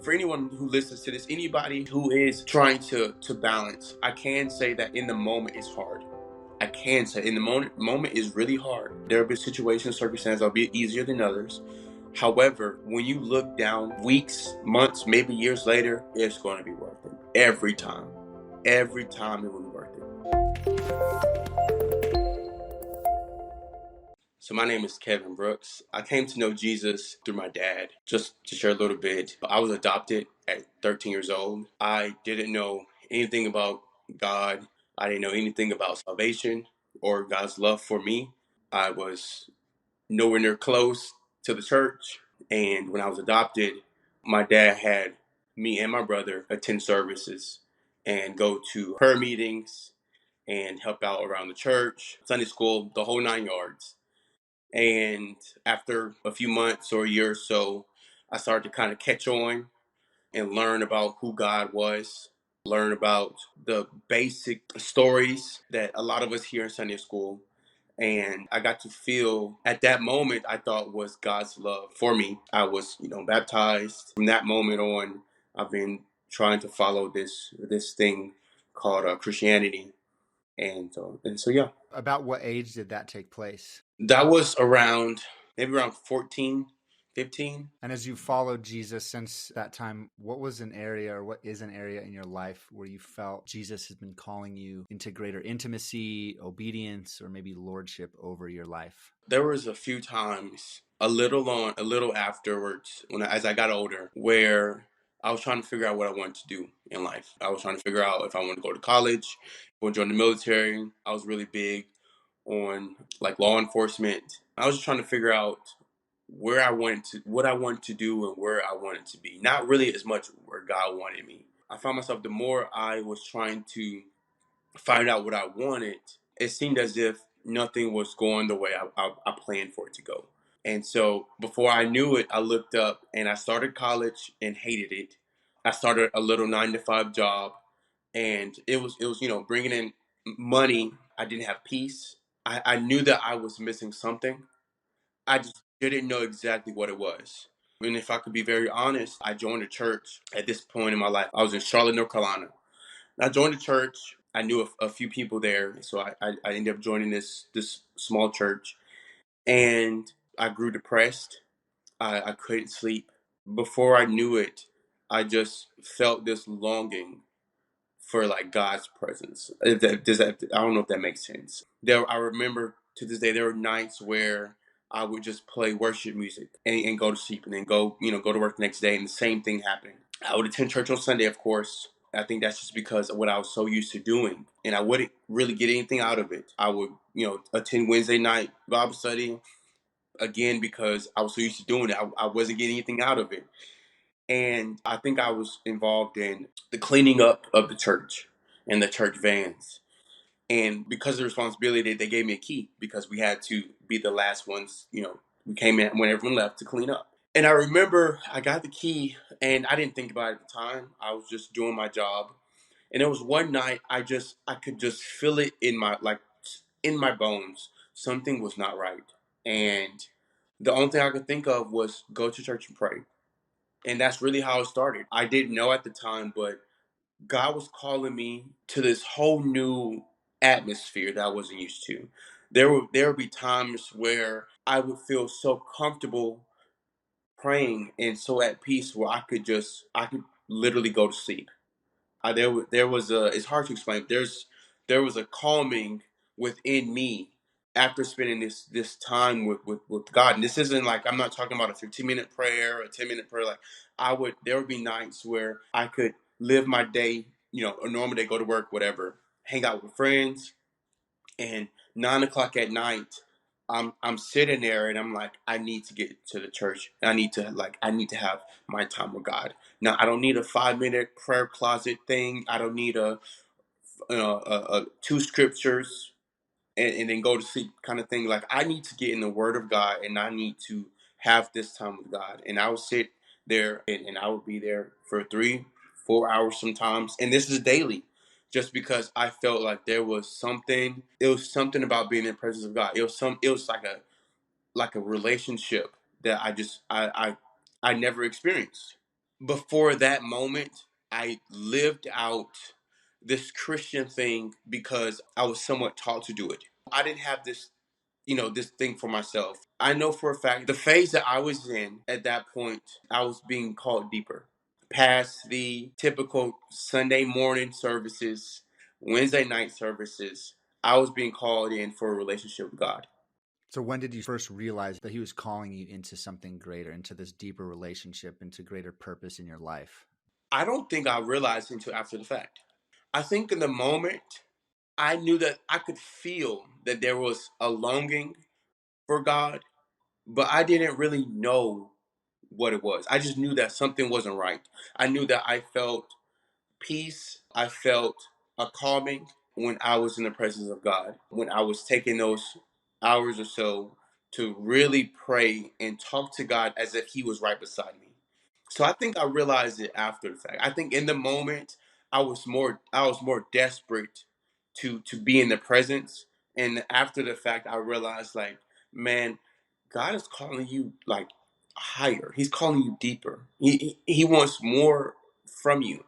For anyone who listens to this, anybody who is trying to balance, I can say that in the moment it's hard. I can say in the moment is really hard. There will be situations, circumstances that'll be easier than others. However, when you look down weeks, months, maybe years later, it's going to be worth it. Every time. Every time it will be worth it. So my name is Kevin Brooks. I came to know Jesus through my dad. Just to share a little bit, I was adopted at 13 years old. I didn't know anything about God. I didn't know anything about salvation or God's love for me. I was nowhere near close to the church. And when I was adopted, my dad had me and my brother attend services and go to prayer meetings and help out around the church, Sunday school, the whole 9 yards. And after a few months or a year or so, I started to kind of catch on and learn about who God was, learn about the basic stories that a lot of us hear in Sunday school. And I got to feel at that moment, I thought was God's love for me. I was, baptized. From that moment on, I've been trying to follow this thing called Christianity. And so, yeah. About what age did that take place? That was maybe around 14, 15. And as you followed Jesus since that time, what was an area or what is an area in your life where you felt Jesus has been calling you into greater intimacy, obedience, or maybe lordship over your life? There was a few times, a little afterwards, as I got older, where I was trying to figure out what I wanted to do in life. I was trying to figure out if I wanted to go to college, or join the military. I was really big on like law enforcement. I was just trying to figure out what I wanted to do and where I wanted to be. Not really as much where God wanted me. I found myself, the more I was trying to find out what I wanted, it seemed as if nothing was going the way I planned for it to go. And so before I knew it, I looked up and I started college and hated it. I started a little 9 to 5 job, and it was bringing in money. I didn't have peace. I knew that I was missing something. I just didn't know exactly what it was. And if I could be very honest, I joined a church at this point in my life. I was in Charlotte, North Carolina. I joined the church. I knew a few people there, so I ended up joining this small church, and I grew depressed. I couldn't sleep. Before I knew it, I just felt this longing for like God's presence. I don't know if that makes sense. I remember to this day there were nights where I would just play worship music and go to sleep and then go to work the next day, and the same thing happened. I would attend church on Sunday, of course. I think that's just because of what I was so used to doing, and I wouldn't really get anything out of it. I would, attend Wednesday night Bible study again because I was so used to doing it. I wasn't getting anything out of it. And I think I was involved in the cleaning up of the church and the church vans. And because of the responsibility, they gave me a key because we had to be the last ones, we came in when everyone left to clean up. And I remember I got the key and I didn't think about it at the time. I was just doing my job. And it was one night I could just feel it in my bones. Something was not right. And the only thing I could think of was go to church and pray. And that's really how it started. I didn't know at the time, but God was calling me to this whole new atmosphere that I wasn't used to. There would be times where I would feel so comfortable praying and so at peace where I could literally go to sleep. There was a, it's hard to explain. There was a calming within me after spending this time with God. And this isn't like, I'm not talking about a 15-minute prayer, a 10-minute prayer. Like there would be nights where I could live my day, a normal day, go to work, whatever, hang out with friends, and 9 o'clock at night, I'm sitting there and I'm like, I need to get to the church. I need to have my time with God. Now I don't need a 5 minute prayer closet thing. I don't need a two scriptures and then go to sleep kind of thing. Like I need to get in the Word of God and I need to have this time with God. And I would sit there and I would be there for 3, 4 hours sometimes. And this is daily, just because I felt like there was something. It was something about being in the presence of God. It was like a relationship that I never experienced. before that moment, I lived out this Christian thing because I was somewhat taught to do it. I didn't have this, this thing for myself. I know for a fact the phase that I was in at that point, I was being called deeper. Past the typical Sunday morning services, Wednesday night services, I was being called in for a relationship with God. So when did you first realize that he was calling you into something greater, into this deeper relationship, into greater purpose in your life? I don't think I realized until after the fact. I think in the moment, I knew that I could feel that there was a longing for God, but I didn't really know what it was. I just knew that something wasn't right. I knew that I felt peace. I felt a calming when I was in the presence of God, when I was taking those hours or so to really pray and talk to God as if He was right beside me. So I think I realized it after the fact. I think in the moment I was more desperate to be in the presence, and after the fact I realized, like, man, God is calling you like higher. He's calling you deeper. He wants more from you.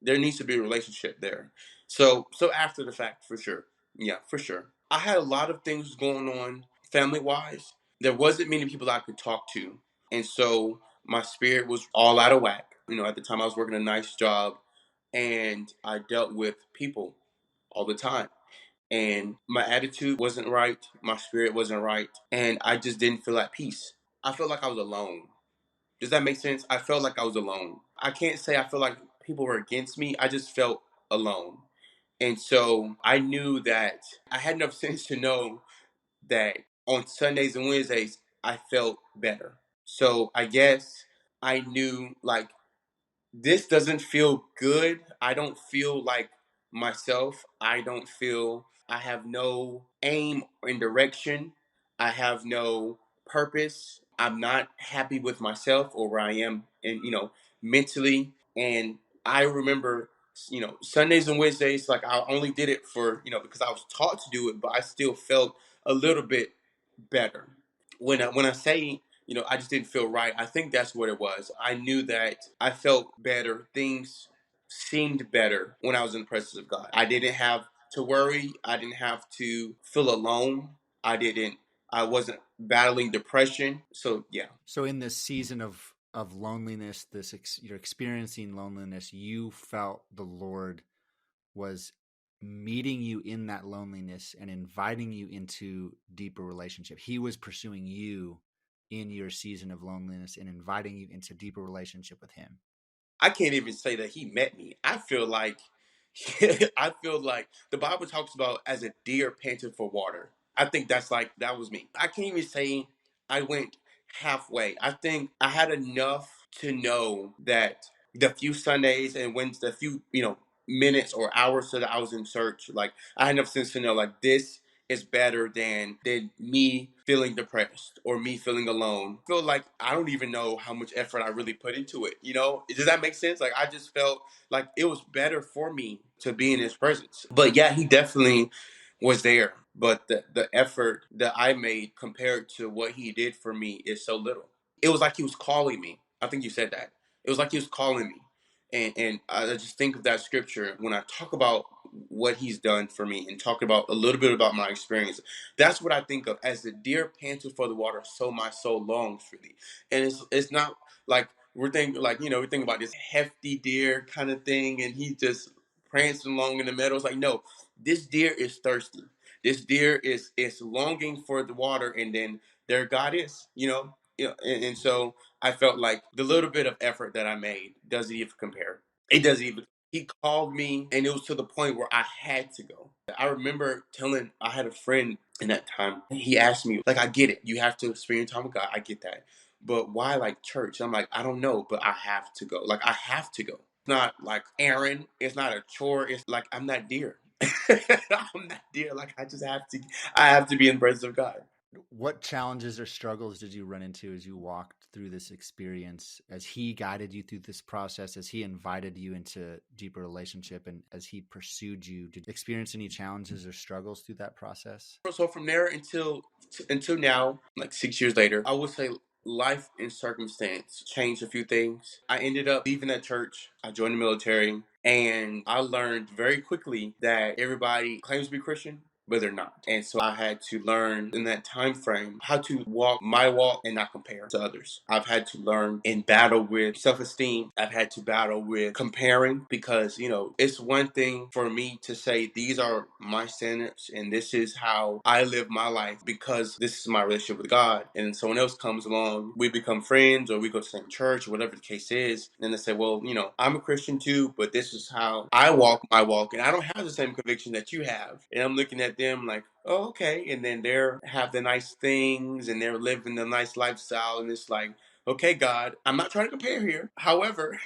There needs to be a relationship there. So after the fact, for sure. Yeah, for sure. I had a lot of things going on family wise. There wasn't many people I could talk to. And so my spirit was all out of whack. At the time I was working a nice job and I dealt with people all the time. And my attitude wasn't right, my spirit wasn't right, and I just didn't feel at peace. I felt like I was alone. Does that make sense? I felt like I was alone. I can't say I feel like people were against me. I just felt alone. And so I knew that I had enough sense to know that on Sundays and Wednesdays, I felt better. So I guess I knew, like, this doesn't feel good. I don't feel like myself. I don't feel I have no aim and direction. I have no purpose. I'm not happy with myself or where I am and mentally. And I remember, Sundays and Wednesdays, like I only did it for, because I was taught to do it, but I still felt a little bit better. When I say, I just didn't feel right, I think that's what it was. I knew that I felt better. Things seemed better when I was in the presence of God. I didn't have to worry. I didn't have to feel alone. I wasn't battling depression. So yeah. So in this season of loneliness, you're experiencing loneliness, you felt the Lord was meeting you in that loneliness and inviting you into deeper relationship. He was pursuing you in your season of loneliness and inviting you into deeper relationship with him. I can't even say that he met me. I feel like I feel like the Bible talks about as a deer panted for water. I think that was me. I can't even say I went halfway. I think I had enough to know that the few Sundays and Wednesdays, the few, minutes or hours that I was in church, like I had enough sense to know, like, this is better than me feeling depressed or me feeling alone. I feel like I don't even know how much effort I really put into it. Does that make sense? Like I just felt like it was better for me to be in his presence. But yeah, he definitely was there. But the effort that I made compared to what he did for me is so little. It was like he was calling me. I think you said that. It was like he was calling me. And I just think of that scripture when I talk about what he's done for me and talk about a little bit about my experience. That's what I think of as the deer panteth for the water, so my soul longs for thee. And it's not like we're thinking about this hefty deer kind of thing, and he just prancing along in the meadows. Like, no, this deer is thirsty. This deer is longing for the water, and then there God is. And so I felt like the little bit of effort that I made doesn't even compare. It doesn't even. He called me, and it was to the point where I had to go. I remember I had a friend in that time. He asked me, like, I get it. You have to spend time with God. I get that. But why, like, church? I'm like, I don't know, but I have to go. Like, I have to go. It's not like errand. It's not a chore. It's like I'm not deer. I'm not deer. Like, I just have to. I have to be in the presence of God. What challenges or struggles did you run into as you walked through this experience, as he guided you through this process, as he invited you into deeper relationship, and as he pursued you? Did you experience any challenges or struggles through that process? So from there until now, like 6 years later, I would say life and circumstance changed a few things. I ended up leaving that church. I joined the military, and I learned very quickly that everybody claims to be Christian, but they're not. And so I had to learn in that time frame how to walk my walk and not compare to others. I've had to learn in battle with self-esteem. I've had to battle with comparing because, it's one thing for me to say these are my standards and this is how I live my life because this is my relationship with God. And then someone else comes along, we become friends or we go to the same church or whatever the case is. And they say, well, I'm a Christian too, but this is how I walk my walk. And I don't have the same conviction that you have. And I'm looking at them like, oh, okay. And then they're have the nice things and they're living the nice lifestyle. And it's like, okay, God, I'm not trying to compare here. However,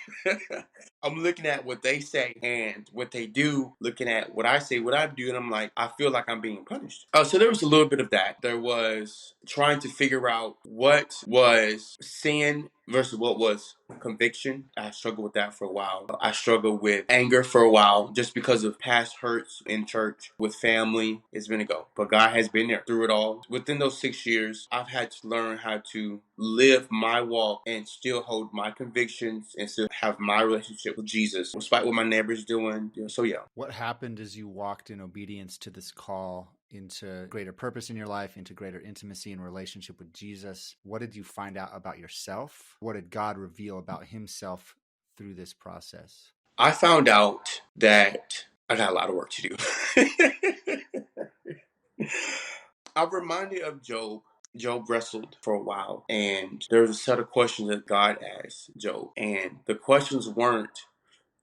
I'm looking at what they say and what they do, looking at what I say, what I do, and I'm like, I feel like I'm being punished. So there was a little bit of that. There was trying to figure out what was sin versus what was conviction. I struggled with that for a while. I struggled with anger for a while just because of past hurts in church with family. It's been a go. But God has been there through it all. Within those 6 years, I've had to learn how to live my walk and still hold my convictions and still have my relationship with Jesus, despite what my neighbor's doing. So yeah. What happened as you walked in obedience to this call into greater purpose in your life, into greater intimacy and relationship with Jesus? What did you find out about yourself? What did God reveal about himself through this process? I found out that I got a lot of work to do. I'm reminded of Job. Job wrestled for a while, and there was a set of questions that God asked Job. And the questions weren't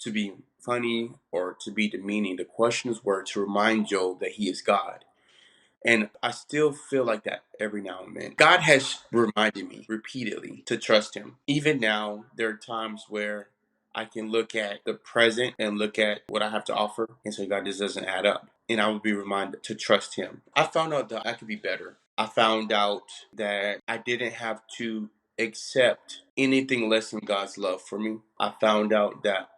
to be funny or to be demeaning. The questions were to remind Job that he is God. And I still feel like that every now and then. God has reminded me repeatedly to trust him. Even now, there are times where I can look at the present and look at what I have to offer and say, God, this doesn't add up. And I would be reminded to trust him. I found out that I could be better. I found out that I didn't have to accept anything less than God's love for me. I found out that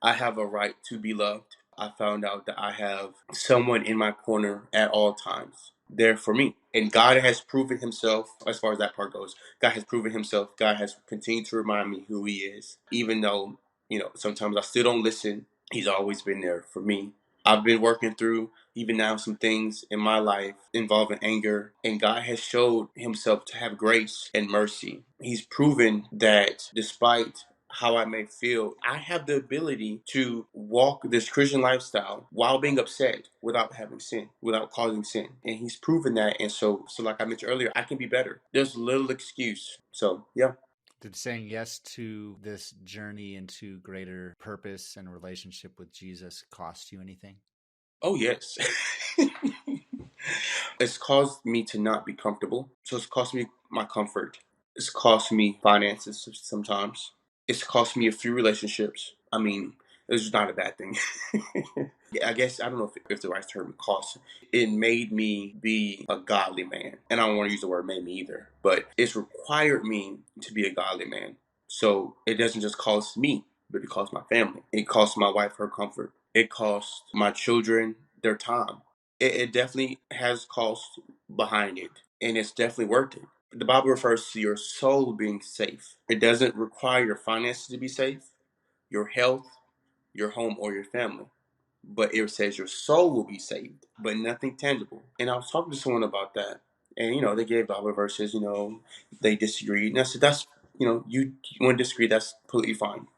I have a right to be loved. I found out that I have someone in my corner at all times there for me. And God has proven himself, as far as that part goes. God has proven himself. God has continued to remind me who he is. Even though, sometimes I still don't listen, he's always been there for me. I've been working through, even now, some things in my life involving anger, and God has showed himself to have grace and mercy. He's proven that despite how I may feel, I have the ability to walk this Christian lifestyle while being upset without having sin, without causing sin. And he's proven that. And so like I mentioned earlier, I can be better. There's little excuse. So yeah. Did saying yes to this journey into greater purpose and relationship with Jesus cost you anything? Oh yes. It's caused me to not be comfortable. So it's cost me my comfort. It's cost me finances sometimes. It's cost me a few relationships. I mean, it's not a bad thing. I guess, I don't know if the right term cost. It made me be a godly man. And I don't want to use the word made me either, but it's required me to be a godly man. So it doesn't just cost me, but it costs my family. It costs my wife her comfort. It costs my children their time. It definitely has cost behind it, and it's definitely worth it. The Bible refers to your soul being safe. It doesn't require your finances to be safe, your health, your home, or your family. But it says your soul will be saved, but nothing tangible. And I was talking to someone about that, and they gave Bible verses. They disagreed, and I said, "That's you want to disagree. That's completely fine."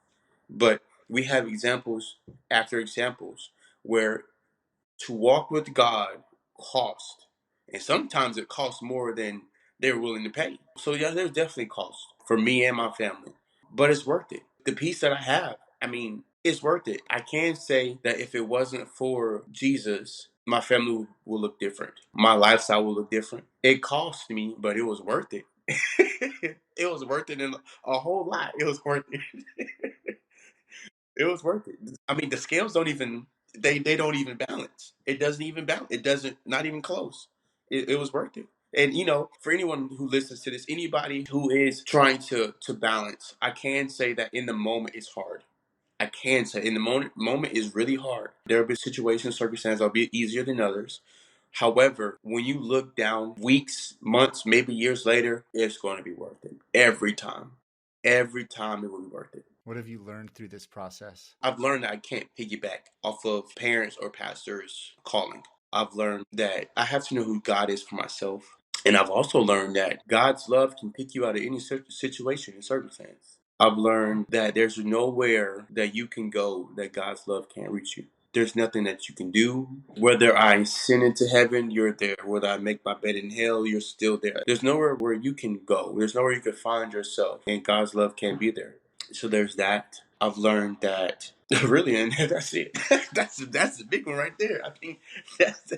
But we have examples after examples where to walk with God cost. And sometimes it costs more than they're willing to pay. So yeah, there's definitely cost for me and my family. But it's worth it. The peace that I have, I mean, it's worth it. I can say that if it wasn't for Jesus, my family would look different. My lifestyle would look different. It cost me, but it was worth it. It was worth it in a whole lot. It was worth it. It was worth it. I mean, the scales don't even they don't even balance. It doesn't even balance. It doesn't, not even close. It was worth it. And for anyone who listens to this, anybody who is trying to balance, I can say that in the moment it's hard. I can say in the moment is really hard. There will be situations, circumstances that'll be easier than others. However, when you look down weeks, months, maybe years later, it's going to be worth it. Every time. Every time it will be worth it. What have you learned through this process? I've learned that I can't piggyback off of parents or pastors' calling. I've learned that I have to know who God is for myself. And I've also learned that God's love can pick you out of any situation and circumstance. I've learned that there's nowhere that you can go that God's love can't reach you. There's nothing that you can do. Whether I sin into heaven, you're there. Whether I make my bed in hell, you're still there. There's nowhere where you can go. There's nowhere you can find yourself, and God's love can't be there. So there's that. I've learned that really, and that's it. That's the big one right there. I think that's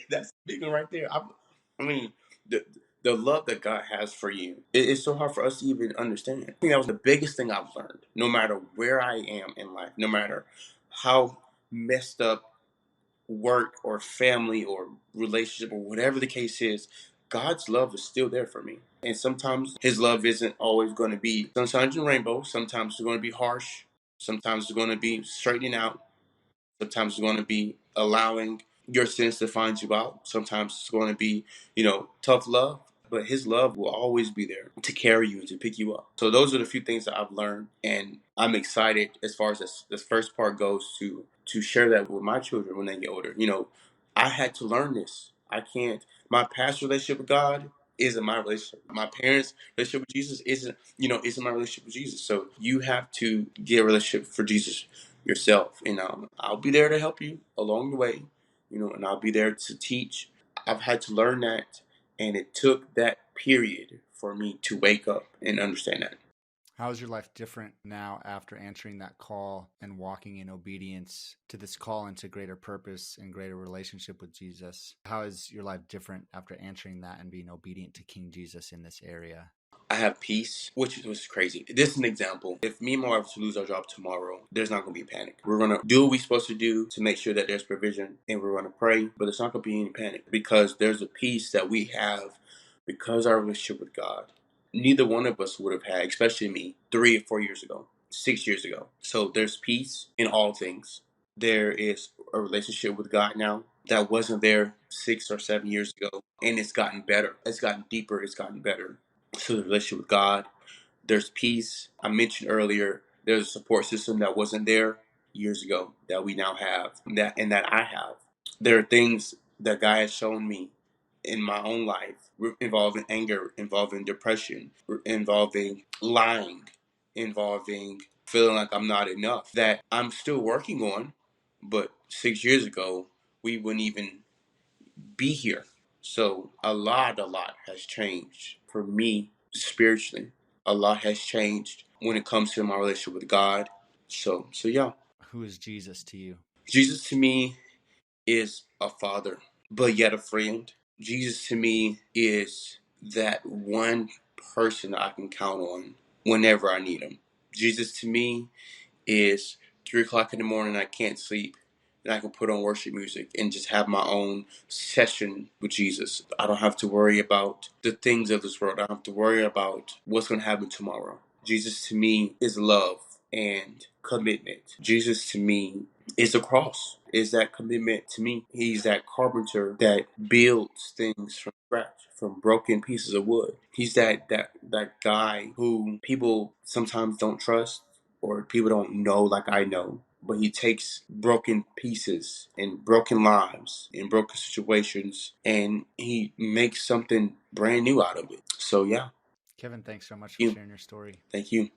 that's the big one right there. I mean, the the love that God has for you, it's so hard for us to even understand. I think that was the biggest thing I've learned. No matter where I am in life, no matter how messed up work or family or relationship or whatever the case is, God's love is still there for me. And sometimes His love isn't always going to be sunshine and rainbows. Sometimes it's going to be harsh. Sometimes it's going to be straightening out. Sometimes it's going to be allowing your sins to find you out. Sometimes it's going to be, tough love. But His love will always be there to carry you and to pick you up. So those are the few things that I've learned, and I'm excited as far as this first part goes to share that with my children when they get older. I had to learn this. I can't. My past relationship with God isn't my relationship. My parents' relationship with Jesus isn't my relationship with Jesus. So you have to get a relationship for Jesus yourself. And I'll be there to help you along the way, and I'll be there to teach. I've had to learn that, and it took that period for me to wake up and understand that. How is your life different now after answering that call and walking in obedience to this call into greater purpose and greater relationship with Jesus? How is your life different after answering that and being obedient to King Jesus in this area? I have peace, which was crazy. This is an example. If me and my wife were to lose our job tomorrow, there's not going to be panic. We're going to do what we're supposed to do to make sure that there's provision, and we're going to pray, but there's not going to be any panic because there's a peace that we have because our relationship with God. Neither one of us would have had, especially me, 3 or 4 years ago, 6 years ago. So there's peace in all things. There is a relationship with God now that wasn't there 6 or 7 years ago, and it's gotten better. It's gotten deeper. It's gotten better. So the relationship with God, there's peace. I mentioned earlier, there's a support system that wasn't there years ago that we now have, that I have. There are things that God has shown me in my own life involving anger, involving depression, involving lying, involving feeling like I'm not enough, that I'm still working on. But 6 years ago, we wouldn't even be here. So a lot has changed for me spiritually. A lot has changed when it comes to my relationship with God. So yeah, Who is Jesus to you? Jesus to me is a father, but yet a friend. Jesus to me is that one person I can count on whenever I need him. Jesus to me is 3 o'clock in the morning, I can't sleep, and I can put on worship music and just have my own session with Jesus. I don't have to worry about the things of this world. I don't have to worry about what's going to happen tomorrow. Jesus to me is love and commitment. Jesus to me is the cross, is that commitment to me. He's that carpenter that builds things from scratch, from broken pieces of wood. He's that guy who people sometimes don't trust or people don't know like I know. But he takes broken pieces and broken lives and broken situations and he makes something brand new out of it. So yeah, Kevin, thanks so much for you. sharing your story. Thank you.